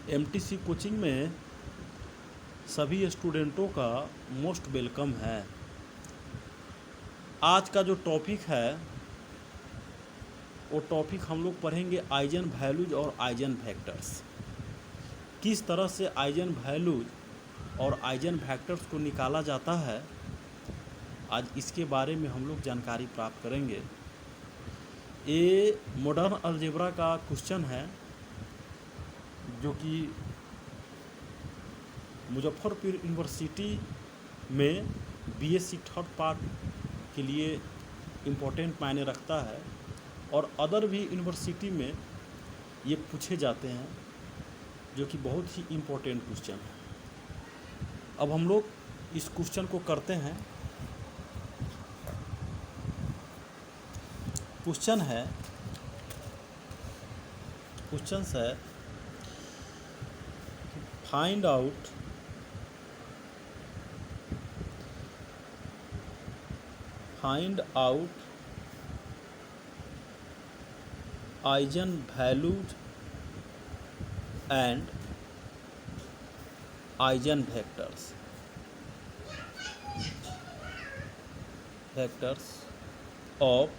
MTC coaching में सभी स्टूडेंटों का मोस्ट वेलकम है। आज का जो टॉपिक है वो टॉपिक हम लोग पढ़ेंगे आइजन वैल्यूज और आइजन वेक्टर्स। किस तरह से आइजन वैल्यूज और आइजन वेक्टर्स को निकाला जाता है, आज इसके बारे में हम लोग जानकारी प्राप्त करेंगे। ये मॉडर्न अलजेब्रा का क्वेश्चन है जो कि मुजफ्फरपुर यूनिवर्सिटी में बीएससी थर्ड पार्ट के लिए इम्पोर्टेंट मायने रखता है और अदर भी यूनिवर्सिटी में ये पूछे जाते हैं, जो कि बहुत ही इम्पोर्टेंट क्वेश्चन है। अब हम लोग इस क्वेश्चन को करते हैं। क्वेश्चन है find out eigen values and eigen vectors of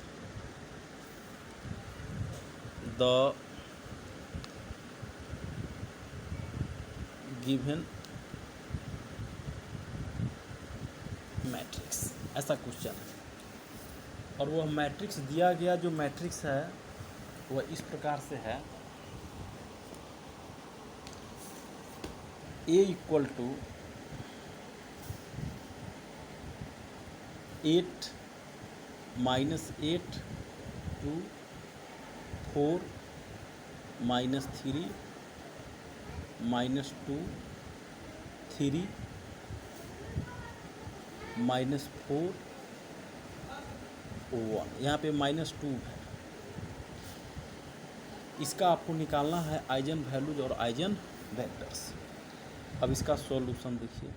the given matrix. ऐसा क्वेश्चन है और वह मैट्रिक्स दिया गया जो मैट्रिक्स है वह इस प्रकार से है। A equal to 8 -8 to 4 -3 -2 3 -4 1। यहाँ पे -2 है। इसका आपको निकालना है आइजन वैल्यूज और आइजन वेक्टर्स। अब इसका सॉल्यूशन देखिए।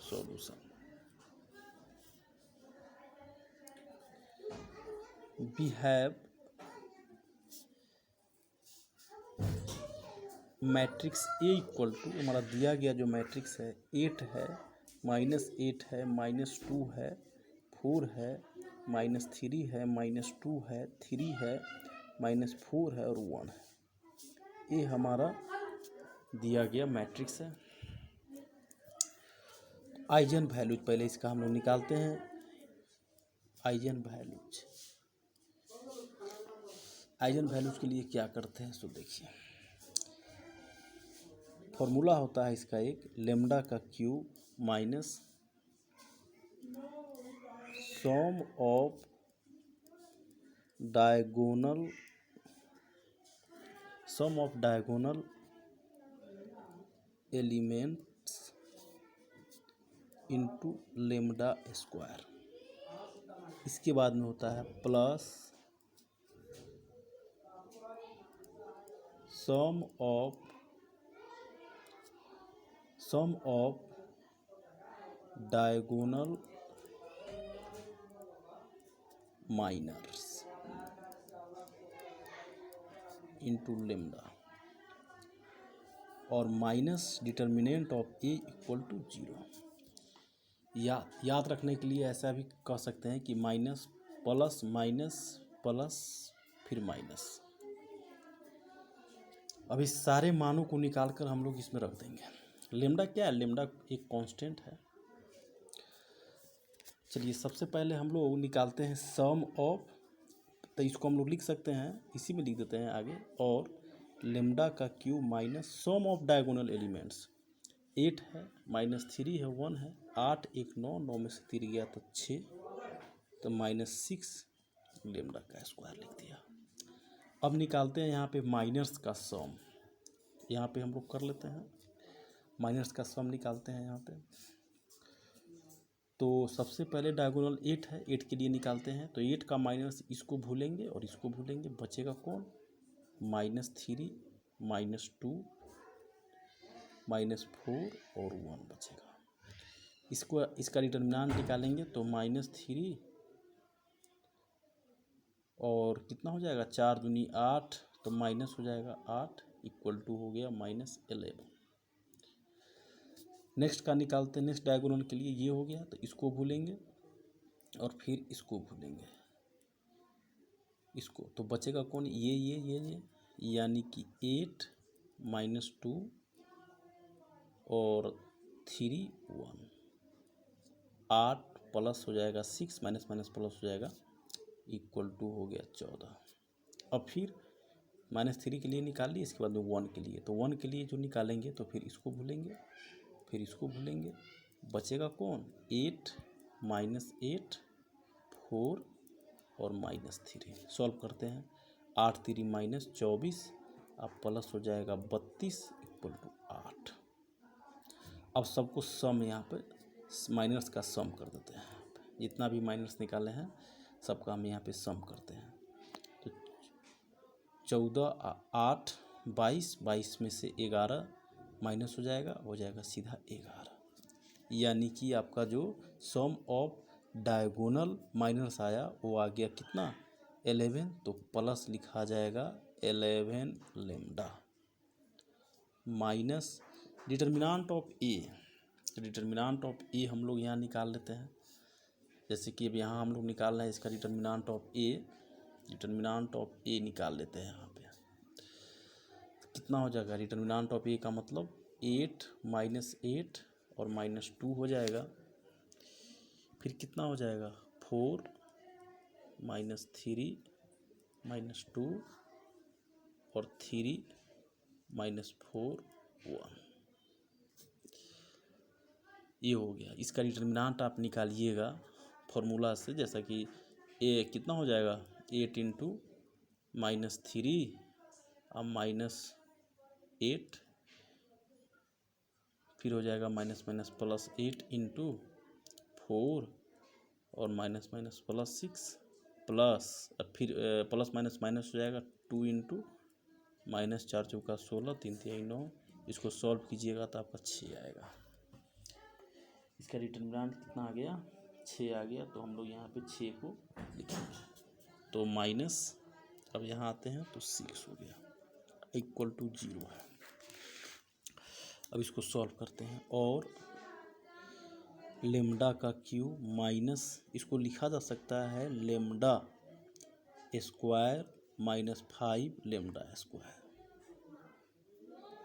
Solution we have matrix A equal to, हमारा दिया गया जो मैट्रिक्स है 8 है, -8 है, -2 है, 4 है, -3 है, -2 है, 3 है, -4 है और 1 है। ये हमारा दिया गया मैट्रिक्स है। आइजन वैल्यूज पहले इसका हम लोग निकालते हैं। आइजन वैल्यूज के लिए क्या करते हैं सो देखिए। फॉर्मूला होता है इसका एक लेम्डा का cube minus sum of diagonal elements into lambda square. इसके बाद में होता है plus sum of diagonal minors into lambda और minus determinant of A equal to 0। याद रखने के लिए ऐसा भी कह सकते हैं कि माइनस प्लस माइनस प्लस फिर माइनस। अब इस सारे मानों को निकालकर हम लोग इसमें रख देंगे। लेम्डा क्या है? लेम्डा एक कांस्टेंट है। चलिए सबसे पहले हम लोग निकालते हैं सम ऑफ, तो इसको हम लोग लिख सकते हैं, इसी में लिख देते हैं आगे, और लेम्डा का cube minus sum of diagonal elements 8 है, -3 है, 1 है, 8 1 9, 9 में से 3 गया तो 6, तो -6 लेम्डा का स्क्वायर लिख दिया। अब निकालते हैं यहाँ पे माइनर्स का सम। यहाँ पे हम लोग कर लेते हैं माइनर्स का सम निकालते हैं यहाँ पे। तो सबसे पहले डायगोनल 8 है, 8 के लिए निकालते हैं तो 8 का माइनस इसको भूलेंगे और इसको भूलेंगे, बचेगा कौन? -3 -2 -4 और 1 बचेगा। इसका डिटर्मिनेंट निकालेंगे तो -3 और कितना हो जाएगा, 4 दूनी 8, तो माइनस हो जाएगा 8, इक्वल टू हो गया -11। नेक्स्ट का निकालते हैं, नेक्स्ट डायगोनल के लिए ये हो गया, तो इसको भूलेंगे और फिर इसको भूलेंगे, इसको तो बचेगा कौन, ये यानी कि 8 - 2 और 3 1, 8 प्लस हो जाएगा 6 माइनस माइनस प्लस हो जाएगा इक्वल टू हो गया 14। अब फिर -3 के लिए निकाल लिए, इसके बाद में 1 के लिए, तो 1 के लिए जो निकालेंगे तो फिर इसको भूलेंगे, फिर इसको भूलेंगे, बचेगा कौन 8 - 8 4 और -3। सॉल्व करते हैं, 8 - 3 - 24, अब प्लस हो जाएगा 32 इक्वल टू 8। अब सबको सम यहाँ पे माइनस का सम कर देते हैं, जितना भी माइनस निकाले हैं सबका हम यहाँ पे सम करते हैं। तो 14 8 22, 22 में से 11 माइनस हो जाएगा सीधा 11, यानी कि आपका जो सम ऑफ डायगोनल माइनस आया वो आ गया कितना 11, तो प्लस लिखा जाएगा 11 lambda minus determinant of A. Determinant of A हम लोग यहाँ निकाल लेते हैं, जैसे कि अब यहाँ हम लोग निकाल रहे हैं इसका determinant of A, determinant of A निकाल लेते हैं यहाँ पे, कितना हो जाएगा डिटर्मिनेंट ऑफ ए का मतलब 8 - 8 और -2 हो जाएगा, फिर कितना हो जाएगा 4 - 3 -2 और 3 - 4 1, ये हो गया। इसका डिटर्मिनेंट आप निकालिएगा फॉर्मूला से, जैसा कि ए कितना हो जाएगा 8 × -3 अब -8, फिर हो जाएगा माइनस माइनस प्लस 8 × 4 और माइनस माइनस प्लस 6 प्लस, अब फिर प्लस माइनस माइनस हो जाएगा 2 × -4 × 4 16 3 3 9, इसको सॉल्व कीजिएगा तो आपका 6 आएगा। इसका डिटर्मिनेंट कितना आ गया 6 आ गया, तो हम लोग यहाँ पे 6 को लिखेंगे, तो माइनस, अब यहाँ आते हैं तो 6 हो गया इक्वल टू 0 है। अब इसको सॉल्व करते हैं, और लेम्डा का क्यू माइनस, इसको लिखा जा सकता है लेम्डा स्क्वायर -5 लेम्डा स्क्वायर।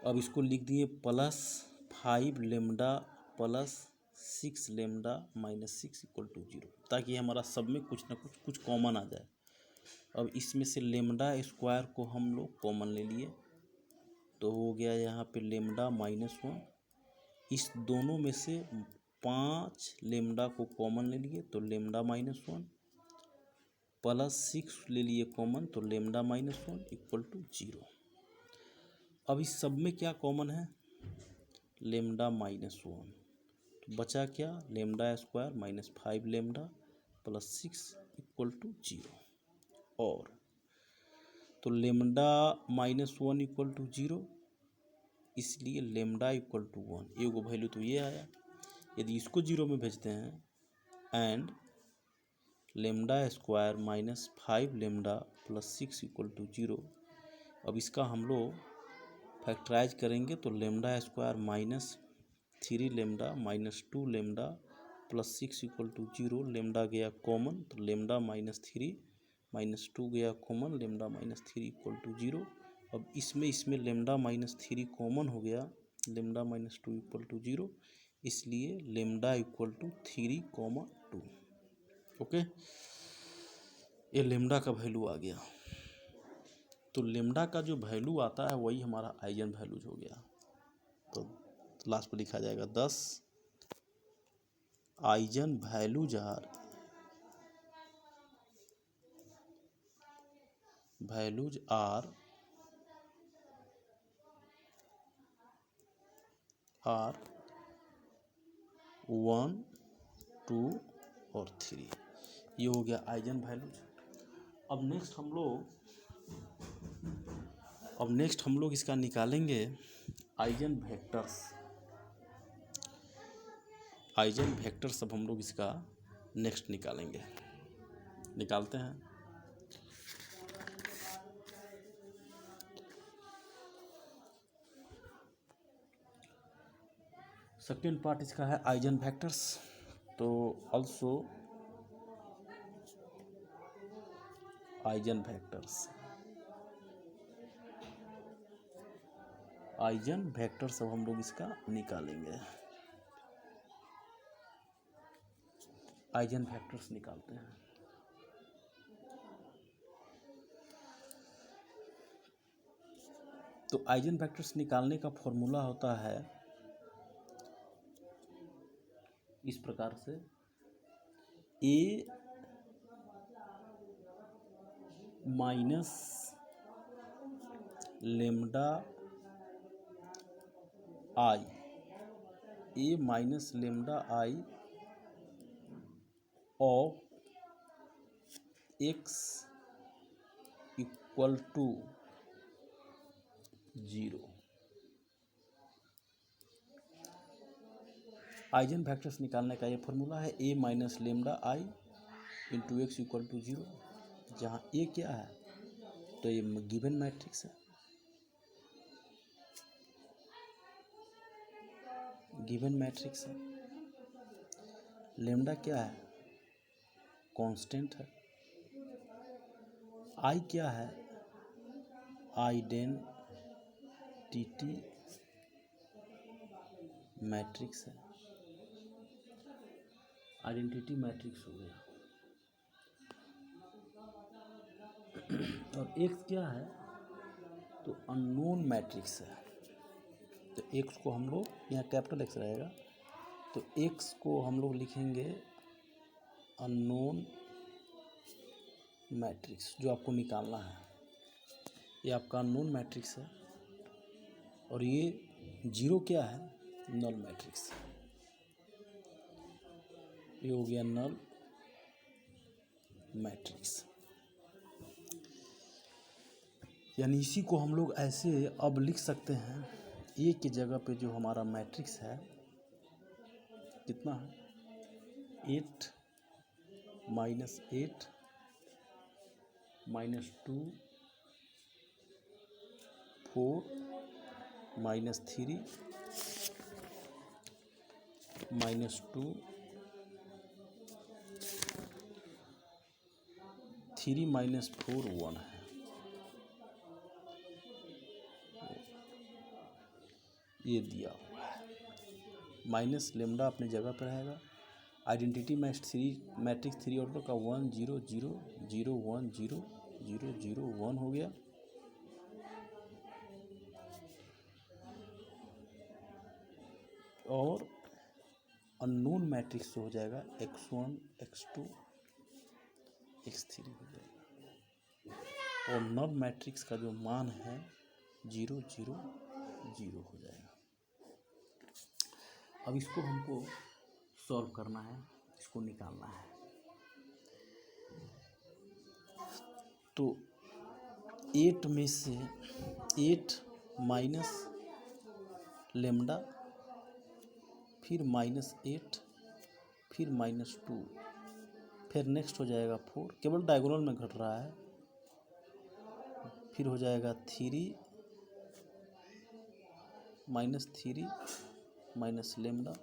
अब इसको लिख दिए +5 lambda plus 6 lambda -6 equal to 0, ताकि हमारा सब में कुछ ना कुछ कॉमन आ जाए। अब इसमें से लेम्डा स्क्वायर को हम लोग कॉमन ले लिए, तो हो गया यहाँ पे लेम्डा -1, इस दोनों में से 5 लेम्डा को कॉमन ले लिए तो लेम्डा -1 प्लस 6 ले लिए कॉमन तो लेम्डा -1 इक्वल टू 0। अब इस सब में क्या कॉमन है लेम्डा -1, तो बचा क्या lambda square -5 lambda plus 6 equal to 0, और तो लेम्डा -1 इक्वल टू 0, इसलिए लेम्डा इक्वल टू 1, एगो वैल्यू तो ये आया। यदि इसको 0 में भेजते हैं, and lambda square -5 lambda plus 6 equal to 0, अब इसका हम लोग फैक्टराइज करेंगे तो lambda square -3 lambda -2 lambda plus 6 equal to 0, lambda गया कॉमन तो लेम्डा -3 -2 गया कॉमन, लेम्डा -3 इक्वल टू 0। अब इसमें लेम्डा -3 कॉमन हो गया, लेम्डा -2 इक्वल टू 0, इसलिए लेम्डा इक्वल टू 3, 2। ओके, ये लेम्डा का वैल्यू आ गया। तो लेम्डा का जो वैल्यू आता है वही हमारा आइजन वैल्यूज हो गया, तो लास्ट पर लिखा जाएगा 10 आइजन वैल्यूज आर 1 2 और 3, ये हो गया आइजन वैल्यूज। अब नेक्स्ट हम लोग इसका निकालेंगे आइजन वेक्टर्स। आइजन वेक्टर्स अब हम लोग इसका नेक्स्ट निकालते हैं। सेकेंड पार्ट इसका है आइजन वेक्टर्स। तो also eigen vectors, eigen vectors अब हम लोग इसका निकालेंगे। आइजन वेक्टर्स निकालते हैं। तो आइजन वेक्टर्स निकालने का फॉर्मूला होता है इस प्रकार से, A minus lambda I, A minus lambda I of x equal to 0। Eigen vectors निकालने का ये फॉर्मूला है, A minus lambda I into x equal to 0, जहाँ ए क्या है तो ये गिवन मैट्रिक्स है, गिवन मैट्रिक्स है। लेम्डा क्या है, कांस्टेंट है। आई क्या है, आइडेंटिटी मैट्रिक्स है, आइडेंटिटी मैट्रिक्स हो गया। और एक्स क्या है तो अननोन मैट्रिक्स है। तो एक्स को हम लोग, यहाँ कैपिटल एक्स रहेगा, तो एक्स को हम लोग लिखेंगे अननोन मैट्रिक्स, जो आपको निकालना है। ये आपका अननोन मैट्रिक्स है। और ये 0 क्या है, नल मैट्रिक्स। ये हो गया नल मैट्रिक्स। यानी इसी को हम लोग ऐसे अब लिख सकते हैं, ए की जगह पे जो हमारा मैट्रिक्स है कितना है, 8 minus 8 minus 2 4 minus 3 minus 2 3 minus 4 1 है। ये दिया हुआ है। माइनस लेम्डा अपनी जगह पर रहेगा। आइडेंटिटी मैट्रिक्स 3 ऑर्डर का 1 0 0 0 1 0 0 0 1 हो गया। और अननोन मैट्रिक्स हो जाएगा x1 x2 x3 हो जाएगा। और नल मैट्रिक्स का जो मान है 0 0 0 हो जाएगा। अब इसको हमको सॉल्व करना है, इसको निकालना है। तो 8 में से 8 माइनस लेम्डा, फिर माइनस 8, फिर माइनस 2, फिर नेक्स्ट हो जाएगा 4, केवल डायगोनल में घट रहा है। फिर हो जाएगा 3 माइनस 3 माइनस लेम्डा,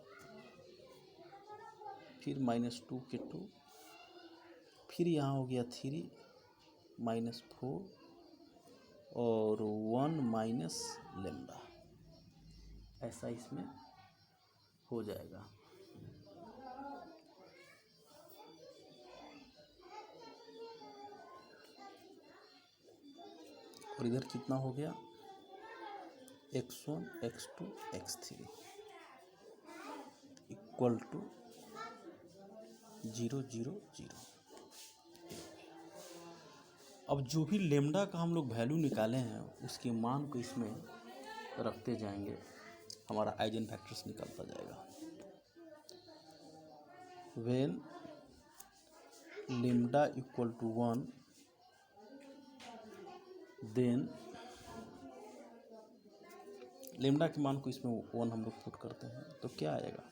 फिर माइनस 2 के 2, फिर यहाँ हो गया 3 माइनस 4 और 1 माइनस लेम्डा। ऐसा इसमें हो जाएगा। और इधर कितना हो गया, x1 x2 x3 equal to 0 0 0। अब जो भी लेम्डा का हम लोग वैल्यू निकाले हैं उसके मान को इसमें रखते जाएंगे, हमारा आइजन वेक्टर्स निकलता जाएगा। When lambda equal to 1 then lambda के मान को इसमें 1 हम लोग पुट करते हैं तो क्या आएगा,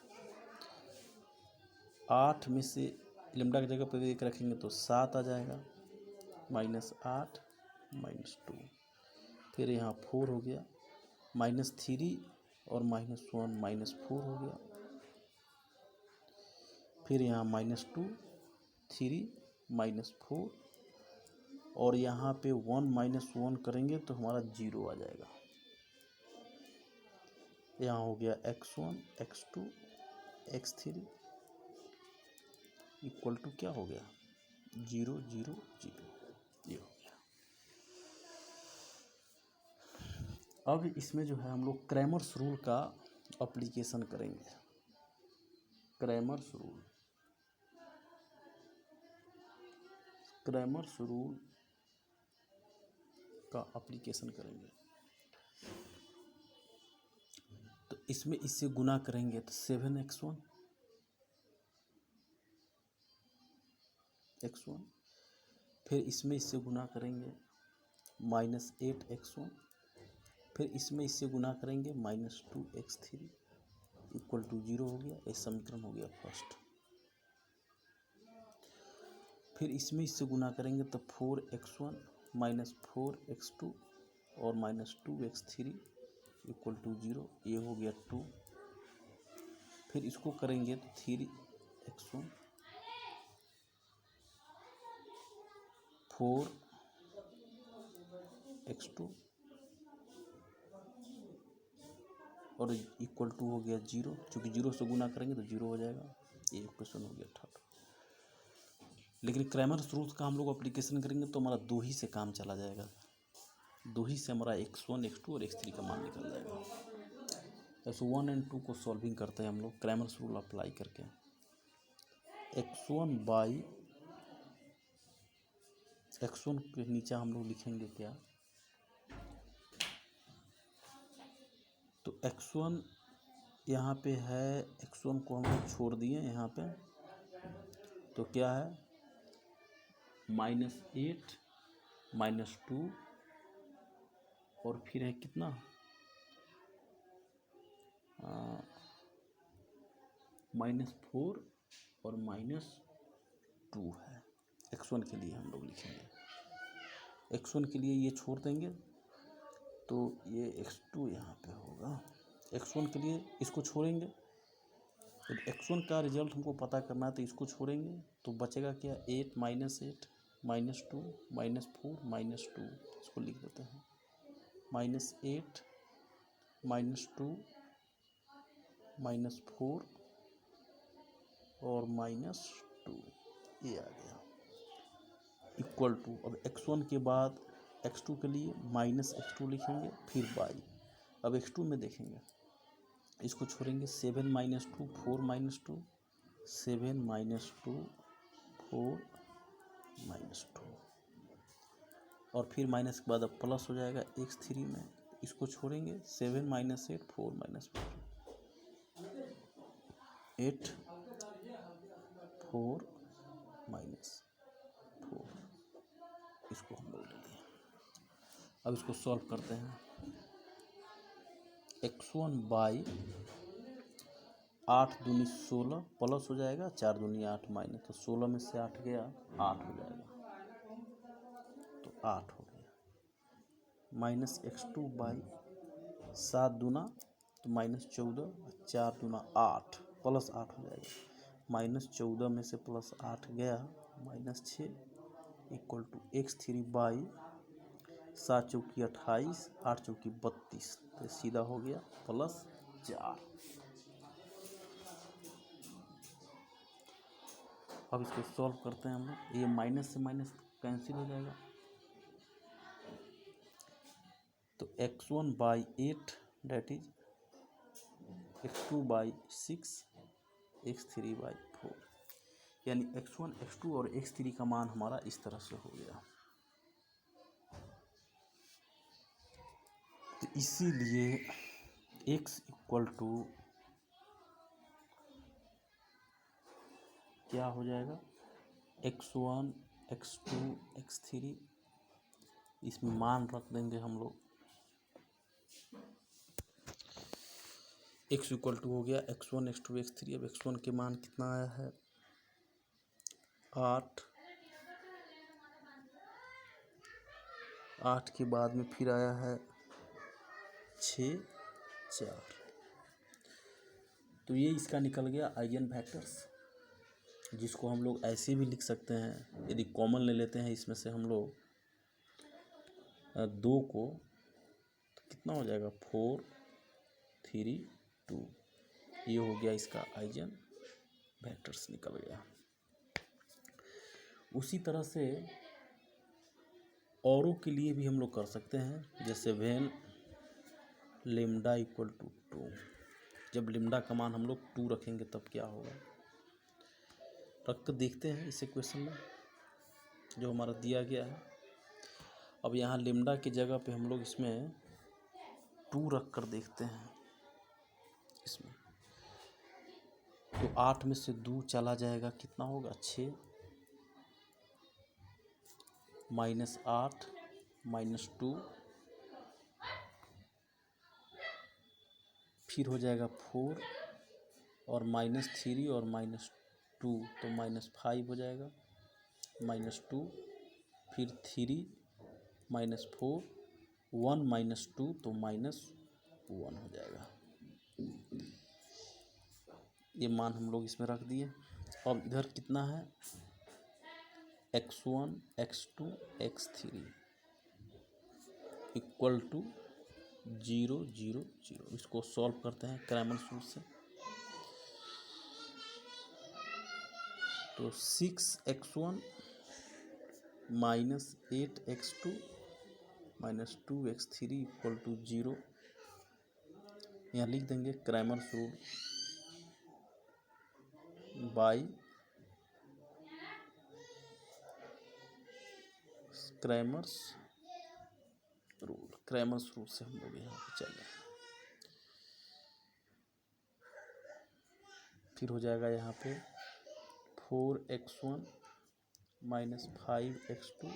8 में से लेम्डा की जगह पर 1 रखेंगे तो 7 आ जाएगा, माइनस 8 माइनस 2, फिर यहाँ 4 हो गया, माइनस 3 और -1 -4 हो गया। फिर यहाँ -2 3 -4 और यहाँ पे 1 -1 करेंगे तो हमारा 0 आ जाएगा। यहाँ हो गया x1 x2 x3 equal to क्या हो गया 0 0 0 ये हो गया। अब इसमें जो है हम लोग क्रैमर्स रूल का एप्लीकेशन करेंगे। क्रैमर्स रूल का एप्लीकेशन करेंगे। तो इसमें इससे गुना करेंगे तो 7x1 फिर इसमें इससे गुना करेंगे -8x1 फिर इसमें इससे गुना करेंगे -2x3 इक्वल टू 0 हो गया। ये समीकरण हो गया फर्स्ट। फिर इसमें इससे गुना करेंगे तो 4x1 -4x2 और -2x3 इक्वल टू 0 ये हो गया 2। फिर इसको करेंगे तो 3x1 4x2 और इक्वल टू हो गया 0, क्योंकि 0 से गुना करेंगे तो 0 हो जाएगा। ये इक्वेशन हो गया थर्ड। लेकिन क्रैमर्स रूल्स का हम लोग एप्लीकेशन करेंगे तो हमारा 2 ही से काम चला जाएगा। 2 ही से हमारा x1 x2 और x3 का मान निकल जाएगा। तो 1 और 2 को सॉल्विंग करते हैं हम लोग क्रैमर्स रूल अप्लाई करके। x1 के नीचे हम लोग लिखेंगे क्या, तो x1 यहाँ पे है, x1 को हम लोग छोड़ दिए यहाँ पे, तो क्या है -8 -2 और फिर है कितना -4 और -2 है। x1 के लिए हम लोग लिखेंगे। x1 के लिए ये छोड़ देंगे तो ये x2 यहाँ पे होगा। x1 के लिए इसको छोड़ेंगे तो x1 का रिजल्ट हमको पता करना है, तो इसको छोड़ेंगे तो बचेगा क्या 8 -8 -2 -4 -2। इसको लिख देते हैं -8 -2 -4 और -2 ये आ गया इक्वल टू। अब x1 के बाद x2 के लिए -x2 लिखेंगे फिर y। अब x2 में देखेंगे, इसको छोड़ेंगे 7 -2 4 -2 7 -2 4 -2 और फिर माइनस के बाद अब प्लस हो जाएगा x3 में। इसको छोड़ेंगे 7 -8 4 -4 8 4 -4 इसको हम लोग ले लिए। अब इसको सॉल्व करते हैं। x1 बाई 8 दूनी 16 प्लस हो जाएगा 4 दूनी 8 माइनस, तो 16 में से 8 गया 8 हो जाएगा, तो 8 हो गया। -x2 बाई 7 दूना तो -14 4 दूना 8 प्लस 8 हो जाएगा। -14 में से +8 गया -6 इक्वल टू x3 बाई 7 चौकी 28 8 चौकी 32, तो सीधा हो गया +4। अब इसको सॉल्व करते हैं हम लोग। ये माइनस से माइनस कैंसिल हो जाएगा, तो x1 by 8 that is x2 by 6 x3 by 4, यानी x1 x2 और x3 का मान हमारा इस तरह से हो गया। तो इसीलिए x इक्वल टू क्या हो जाएगा x1 x2 x3, इसमें मान रख देंगे हम लोग। x इक्वल टू हो गया x1 x2 x3। अब x1 के मान कितना आया है 8, 8 के बाद में फिर आया है 6 4 तो ये इसका निकल गया आइगन वेक्टर्स, जिसको हम लोग ऐसे भी लिख सकते हैं। यदि कॉमन ले लेते हैं इसमें से हम लोग 2 को, तो कितना हो जाएगा 4 3 2। ये हो गया इसका आइगन वेक्टर्स निकल गया। उसी तरह से औरों के लिए भी हम लोग कर सकते हैं, जैसे व्हेन लेमडा इक्वल टू 2। जब लेमडा का मान हम लोग 2 रखेंगे तब क्या होगा, रख कर देखते हैं इस इक्वेशन में जो हमारा दिया गया है। अब यहाँ लेमडा की जगह पे हम लोग इसमें 2 रख कर देखते हैं इसमें, तो 8 में से 2 चला जाएगा, कितना होगा 6 -8 -2, फिर हो जाएगा 4 और -3 और -2 तो -5 हो जाएगा, -2 फिर 3 -4 1 -2 तो -1 हो जाएगा। ये मान हम लोग इसमें रख दिए। अब इधर कितना है, x1 x2 x3 equal to 0 0 0। इसको सॉल्व करते हैं क्रैमर रूल से। तो 6x1 -8x2 -2x3 equal to 0। यहाँ लिख देंगे Cramer rule by Cramer's rule से हम लोग यहाँ पे चले। फिर हो जाएगा यहाँ पे 4x1 -5x2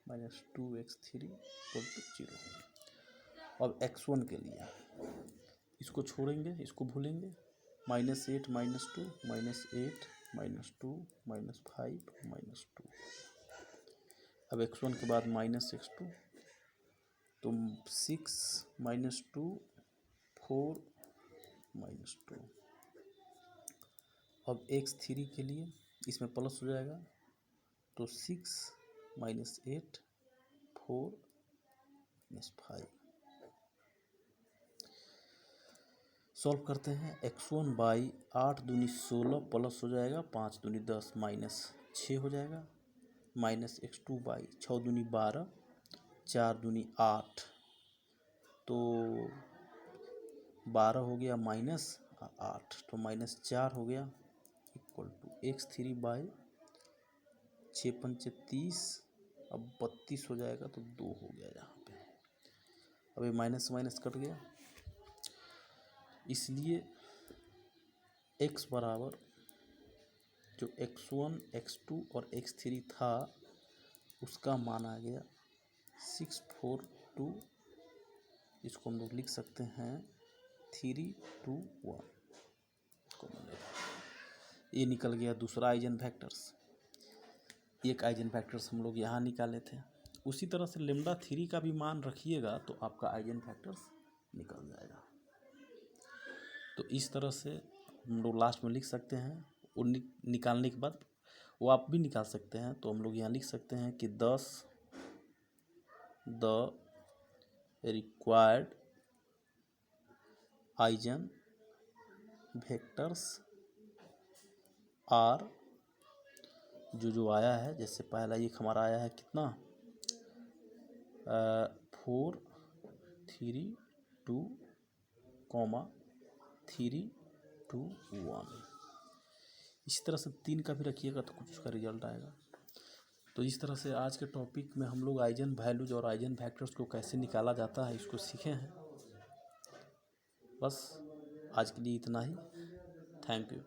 -2x3 equal to 0। अब x1 के लिए इसको छोड़ेंगे, इसको भूलेंगे, -8 -2 -8 -2 -5 -2। अब x1 के बाद -x2 तो 6 -2 4 -2। अब x3 के लिए इसमें प्लस हो जाएगा, तो 6 -8 4 -5। सॉल्व करते हैं। x1 बाई 8 दूनी 16 प्लस हो जाएगा 5 दूनी 10 -6 हो जाएगा, -x2 बाई 6 दूनी 12 4 दूनी 8 तो 12 हो गया -8 तो -4 हो गया इक्वल टू x3 बाई 6 पंचे 30, अब 32 हो जाएगा तो 2 हो गया यहाँ पे। अब ये माइनस माइनस कट गया, इसलिए x बराबर जो x1 x2 और x3 था उसका मान आ गया 642। इसको हम लोग लिख सकते हैं 321 को ये निकल गया दूसरा आइजन फैक्टर्स। एक आइजन फैक्टर्स हम लोग यहाँ निकाले थे। उसी तरह से लेमडा 3 का भी मान रखिएगा तो आपका आइजन फैक्टर्स निकल जाएगा। तो इस तरह से हम लोग लास्ट में लिख सकते हैं। वो निकालने के बाद वो आप भी निकाल सकते हैं। तो हम लोग यहाँ लिख सकते हैं कि 10 the required eigen vectors are, जो आया है, जैसे पहला एक हमारा आया है कितना 4 3 2 3 2 1। इसी तरह से 3 का भी रखिएगा तो कुछ उसका रिजल्ट आएगा। तो इस तरह से आज के टॉपिक में हम लोग आइजन वैल्यूज और आइजन फैक्टर्स को कैसे निकाला जाता है इसको सीखे हैं। बस आज के लिए इतना ही। Thank you.